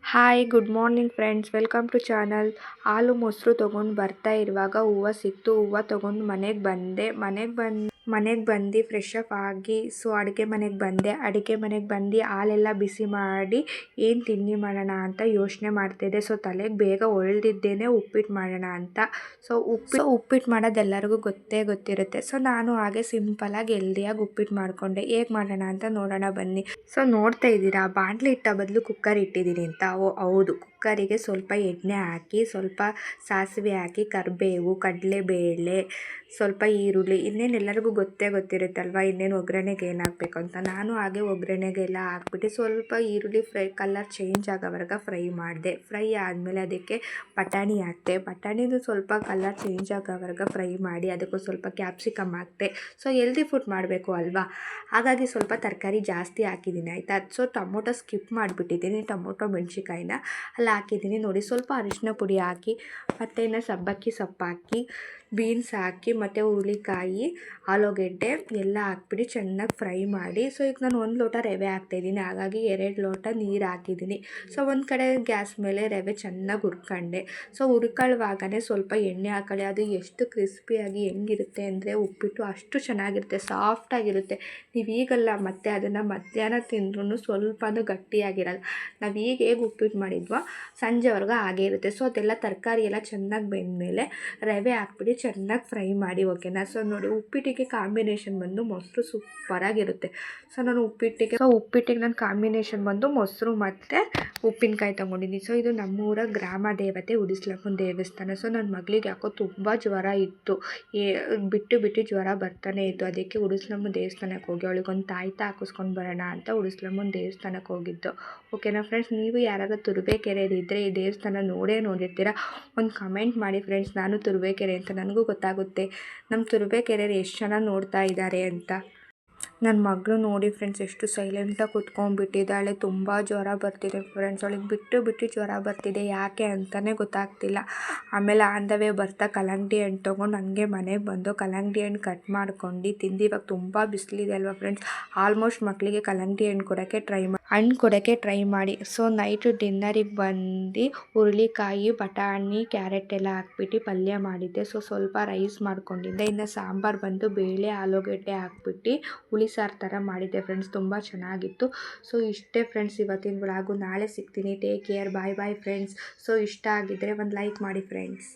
Hi good morning friends, welcome to channel. ಹಾಲು ಮೊಸರು ತೊಗೊಂಡು ಬರ್ತಾ ಇರುವಾಗ ಹೂವು ಸಿಕ್ತು. ಹೂವು ತೊಗೊಂಡು ಮನೆಗೆ ಬಂದು ಫ್ರೆಶ್ ಅಪ್ ಆಗಿ ಅಡುಗೆ ಮನೆಗೆ ಬಂದು ಹಾಲೆಲ್ಲ ಬಿಸಿ ಮಾಡಿ ಏನು ತಿಂಡಿ ಮಾಡೋಣ ಅಂತ ಯೋಚನೆ ಮಾಡ್ತಿದ್ದೆ. ತಲೆಗೆ ಬೇಗ ಹೊಳ್ದಿದ್ದೇನೆ ಉಪ್ಪಿಟ್ಟು ಮಾಡೋಣ ಅಂತ. ಉಪ್ಪಿಟ್ಟು ಮಾಡೋದು ಎಲ್ಲರಿಗೂ ಗೊತ್ತಿರುತ್ತೆ. ನಾನು ಹಾಗೆ ಸಿಂಪಲಾಗಿ ಹೆಲ್ದಿಯಾಗಿ ಉಪ್ಪಿಟ್ಟು ಮಾಡಿಕೊಂಡೆ. ಹೇಗೆ ಮಾಡೋಣ ಅಂತ ನೋಡೋಣ ಬನ್ನಿ. ನೋಡ್ತಾ ಇದ್ದೀರಾ, ಬಾಣಲಿ ಇಟ್ಟ ಬದಲು ಕುಕ್ಕರ್ ಇಟ್ಟಿದ್ದೀನಿ ಅಂತ. ಹೌದು, ಕುಕ್ಕರಿಗೆ ಸ್ವಲ್ಪ ಎಣ್ಣೆ ಹಾಕಿ, ಸ್ವಲ್ಪ ಸಾಸಿವೆ ಹಾಕಿ, ಕರಿಬೇವು, ಕಡಲೆಬೇಳೆ, ಸ್ವಲ್ಪ ಈರುಳ್ಳಿ, ಇನ್ನೇನು ಎಲ್ಲರಿಗೂ ಗೊತ್ತಿರುತ್ತಲ್ವ ಇನ್ನೇನು ಒಗ್ಗರಣೆಗೆ ಏನು ಹಾಕಬೇಕು ಅಂತ. ನಾನು ಹಾಗೆ ಒಗ್ಗರಣೆಗೆಲ್ಲ ಹಾಕ್ಬಿಟ್ಟು ಸ್ವಲ್ಪ ಈರುಳ್ಳಿ ಕಲರ್ ಚೇಂಜ್ ಆಗೋವರೆಗೆ ಫ್ರೈ ಮಾಡಿದೆ. ಫ್ರೈ ಆದಮೇಲೆ ಅದಕ್ಕೆ ಬಟಾಣಿ ಹಾಕ್ತೆ. ಬಟಾಣಿದು ಸ್ವಲ್ಪ ಕಲರ್ ಚೇಂಜ್ ಆಗೋವರೆಗೆ ಫ್ರೈ ಮಾಡಿ ಅದಕ್ಕೂ ಸ್ವಲ್ಪ ಕ್ಯಾಪ್ಸಿಕಮ್ ಹಾಕ್ತೆ. ಹೆಲ್ದಿ ಫುಡ್ ಮಾಡಬೇಕು ಅಲ್ವಾ, ಹಾಗಾಗಿ ಸ್ವಲ್ಪ ತರಕಾರಿ ಜಾಸ್ತಿ ಹಾಕಿದ್ದೀನಿ ಆಯಿತಾ. ಟೊಮೊಟೊ ಸ್ಕಿಪ್ ಮಾಡಿಬಿಟ್ಟಿದ್ದೀನಿ. ಟೊಮೊಟೊ ಮೆಣಸಿಕಾಯಿನ ಅಲ್ಲಿ ಹಾಕಿದ್ದೀನಿ ನೋಡಿ. ಸ್ವಲ್ಪ ಅರಿಶಿನ ಪುಡಿ ಹಾಕಿ, ಮತ್ತು ಇನ್ನು ಸಬ್ಬಕ್ಕಿ ಸೊಪ್ಪು ಹಾಕಿ, ಬೀನ್ಸ್ ಹಾಕಿ, ಮತ್ತು ಹುರುಳಿಕಾಯಿ, ಆಲೂಗೆಡ್ಡೆ ಎಲ್ಲ ಹಾಕ್ಬಿಟ್ಟು ಚೆನ್ನಾಗಿ ಫ್ರೈ ಮಾಡಿ. ಈಗ ನಾನು 1 ಲೋಟ ರವೆ ಹಾಕ್ತಾಯಿದ್ದೀನಿ, ಹಾಗಾಗಿ 2 ಲೋಟ ನೀರು ಹಾಕಿದ್ದೀನಿ. ಒಂದು ಕಡೆ ಗ್ಯಾಸ್ ಮೇಲೆ ರವೆ ಚೆನ್ನಾಗಿ ಹುರ್ಕೊಂಡೆ. ಹುರ್ಕೊಳ್ಳುವಾಗಲೇ ಸ್ವಲ್ಪ ಎಣ್ಣೆ ಹಾಕೊಳ್ಳಿ. ಅದು ಎಷ್ಟು ಕ್ರಿಸ್ಪಿಯಾಗಿ ಹೆಂಗಿರುತ್ತೆ ಅಂದರೆ ಉಪ್ಪಿಟ್ಟು ಅಷ್ಟು ಚೆನ್ನಾಗಿರುತ್ತೆ, ಸಾಫ್ಟಾಗಿರುತ್ತೆ. ನೀವು ಈಗಲ್ಲ ಮತ್ತೆ ಅದನ್ನು ಮಧ್ಯಾಹ್ನ ತಿಂದ್ರೂ ಸ್ವಲ್ಪನೂ ಗಟ್ಟಿಯಾಗಿರಲ್ಲ. ನಾವು ಈಗ ಹೇಗೆ ಉಪ್ಪಿಟ್ಟು ಮಾಡಿದ್ವೋ ಸಂಜೆವರೆಗೂ ಹಾಗೇ ಇರುತ್ತೆ. ಅದೆಲ್ಲ ತರಕಾರಿ ಎಲ್ಲ ಚೆನ್ನಾಗಿ ಬೆಂದಮೇಲೆ ರವೆ ಹಾಕ್ಬಿಟ್ಟು ಚೆನ್ನಾಗಿ ಫ್ರೈ ಮಾಡಿ, ಓಕೆನಾ. ನೋಡಿ, ಉಪ್ಪಿಟ್ಟಿಗೆ ಕಾಂಬಿನೇಷನ್ ಬಂದು ಮೊಸರು ಸೂಪರಾಗಿರುತ್ತೆ. ನಾನು ಉಪ್ಪಿಟ್ಟಿಗೆ ನಾನು ಕಾಂಬಿನೇಷನ್ ಬಂದು ಮೊಸರು ಮತ್ತು ಉಪ್ಪಿನಕಾಯಿ ತೊಗೊಂಡಿದ್ದೀನಿ. ಇದು ನಮ್ಮೂರ ಗ್ರಾಮ ದೇವತೆ ಉಡಿಸ್ಲಮ್ಮನ ದೇವಸ್ಥಾನ. ನನ್ನ ಮಗಳಿಗೆ ಯಾಕೋ ತುಂಬ ಜ್ವರ ಇತ್ತು, ಬಿಟ್ಟು ಜ್ವರ ಬರ್ತಾನೆ ಇತ್ತು. ಅದಕ್ಕೆ ಉಡಿಸ್ಲಮ್ಮನ ದೇವಸ್ಥಾನಕ್ಕೆ ಹೋಗಿ ಅವಳಿಗೊಂದು ತಾಯ್ತ ಹಾಕಿಸ್ಕೊಂಡು ಬರೋಣ ಅಂತ ಉಡಿಸ್ಲಮ್ಮನ ದೇವಸ್ಥಾನಕ್ಕೆ ಹೋಗಿದ್ದು, ಓಕೆನಾ ಫ್ರೆಂಡ್ಸ್. ನೀವು ಯಾರಾದ್ರೂ ತುರುವೇಕೆರೆಯಲ್ಲಿದ್ದರೆ ಈ ದೇವಸ್ಥಾನ ನೋಡಿರ್ತೀರ. ಒಂದು ಕಮೆಂಟ್ ಮಾಡಿ ಫ್ರೆಂಡ್ಸ್, ನಾನು ತುರುವೇಕೆರೆ ಅಂತ, ನನಗೂ ಗೊತ್ತಾಗುತ್ತೆ ನಮ್ಮ ತುರುವೇಕೆರೆಯರು ಎಷ್ಟು ಜನ ನೋಡ್ತಾ ಇದ್ದಾರೆ ಅಂತ. ನನ್ನ ಮಗಳು ನೋಡಿ ಫ್ರೆಂಡ್ಸ್, ಎಷ್ಟು ಸೈಲೆಂಟಾಗಿ ಕುತ್ಕೊಂಡ್ಬಿಟ್ಟಿದ್ದಾಳೆ. ತುಂಬ ಜ್ವರ ಬರ್ತಿದೆ ಫ್ರೆಂಡ್ಸ್, ಅವಳಿಗೆ ಬಿಟ್ಟು ಜ್ವರ ಬರ್ತಿದೆ, ಯಾಕೆ ಅಂತಲೇ ಗೊತ್ತಾಗ್ತಿಲ್ಲ. ಆಮೇಲೆ ಆನ್ ದ ವೇ ಬರ್ತಾ ಕಲ್ಲಂಗಡಿ ಹಣ್ಣು ತೊಗೊಂಡು ಹಂಗೆ ಮನೆಗೆ ಬಂದು ಕಲ್ಲಂಗಡಿ ಹಣ್ಣು ಕಟ್ ಮಾಡ್ಕೊಂಡು ತಿಂದು. ಇವಾಗ ತುಂಬ ಬಿಸಿಲಿದೆ ಅಲ್ವಾ ಫ್ರೆಂಡ್ಸ್, ಆಲ್ಮೋಸ್ಟ್ ಮಕ್ಕಳಿಗೆ ಕಲ್ಲಂಗಡಿ ಹಣ್ಣು ಕೊಡೋಕ್ಕೆ ಟ್ರೈ ಮಾಡಿ. ನೈಟು ಡಿನ್ನರಿಗೆ ಬಂದು ಹುರುಳಿಕಾಯಿ, ಬಟಾಣಿ, ಕ್ಯಾರೆಟ್ ಎಲ್ಲ ಹಾಕ್ಬಿಟ್ಟು ಪಲ್ಯ ಮಾಡಿದ್ದೆ. ಸ್ವಲ್ಪ ರೈಸ್ ಮಾಡ್ಕೊಂಡಿದ್ದೆ. ಇನ್ನು ಸಾಂಬಾರು ಬಂದು ಬೇಳೆ, ಆಲೂಗಡ್ಡೆ ಹಾಕ್ಬಿಟ್ಟು ಹುಳಿ ಸಾರು ಥರ ಮಾಡಿದ್ದೆ ಫ್ರೆಂಡ್ಸ್, ತುಂಬ ಚೆನ್ನಾಗಿತ್ತು. ಇಷ್ಟೇ ಫ್ರೆಂಡ್ಸ್ ಇವತ್ತಿನ ವ್ಲಾಗು. ನಾಳೆ ಸಿಗ್ತೀನಿ. Take care, bye friends. ಇಷ್ಟ ಆಗಿದ್ದರೆ ಒಂದು ಲೈಕ್ ಮಾಡಿ ಫ್ರೆಂಡ್ಸ್.